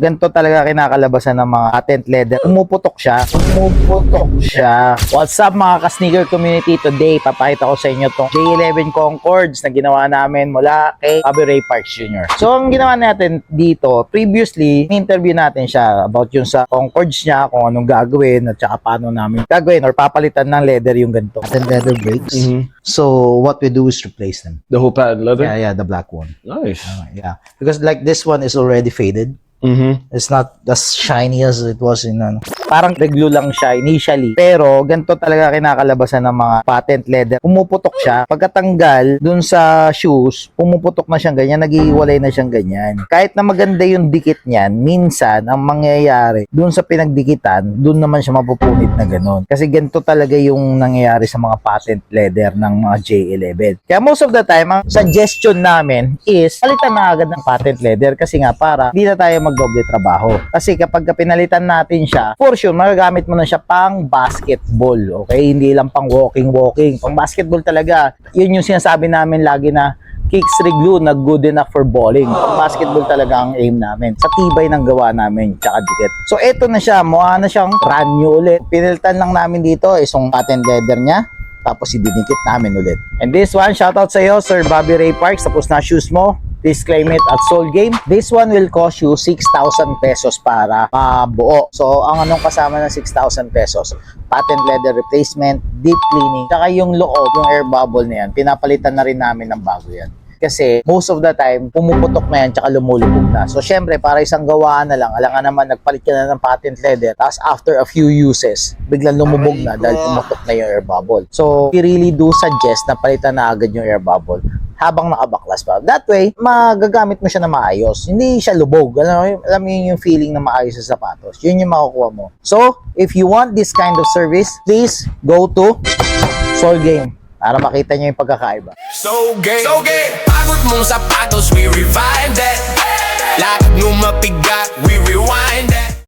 Ganito talaga kinakalabasan ng mga patent leather. Pumuputok siya. What's up mga ka-sneaker community? Today, papakita ko sa inyo tong J11 Concords na ginawa namin mula kay Bobby Ray Parks Jr. So, ang ginawa natin dito, previously, interview natin siya about yung sa Concords niya, kung anong gagawin at saka paano namin gagawin or papalitan ng leather yung ganito. Patent leather breaks. So what we do is replace them. The whole patent leather? Yeah, the black one. Nice. Yeah, because like this one is already faded. It's not as shiny as it was in Parang reglu lang siya initially. Pero ganito talaga kinakalabasan ng mga patent leather. Pumuputok siya. Pagkatanggal dun sa shoes, pumuputok na siyang ganyan, naghihiwalay na siyang ganyan. Kahit na maganda yung dikit niyan, minsan ang mangyayari dun sa pinagdikitan, dun naman siya mapupunit na ganun. Kasi ganito talaga yung nangyayari sa mga patent leather ng mga J11. Kaya most of the time, ang suggestion namin is palitan na agad ng patent leather kasi nga para hindi na tayo magdoble trabaho. Kasi kapag pinalitan natin siya, for sure, magagamit mo na siya pang basketball. Okay? Hindi lang pang walking. Pang basketball talaga. Yun yung sinasabi namin lagi na kicks reglu na good enough for bowling. Pang basketball talaga ang aim namin. Sa tibay ng gawa namin, tsaka dikit. So, eto na siya. Mukha na siyang brand new ulit. Pinilitan lang namin dito is yung patent leather niya. Tapos, idinikit namin ulit. And this one, shoutout sa iyo, Sir Bobby Ray Parks. Tapos na shoes mo. Please claim it at Soul Game. This one will cost you 6,000 pesos para mabuo. So, ang anong kasama ng 6,000 pesos? Patent leather replacement, deep cleaning, saka yung loob, yung air bubble na yan, pinapalitan na rin namin ng bago yan. Kasi most of the time, pumuputok na yan tsaka lumulubog na. So, syempre, para isang gawaan na lang, alangan naman, nagpalit ka na ng patent leather, tapos after a few uses, biglang lumubog na dahil pumutok na yung air bubble. So, we really do suggest na palitan na agad yung air bubble habang nakabaklas pa. That way, magagamit mo siya na maayos. Hindi siya lubog. Alam mo yung feeling na maayos sa sapatos. Yun yung makukuha mo. So, if you want this kind of service, please go to Soul Game para makita nyo yung pagkakaiba. So gay, pagod mong sapatos, we revive that. Lakad mo mapiga,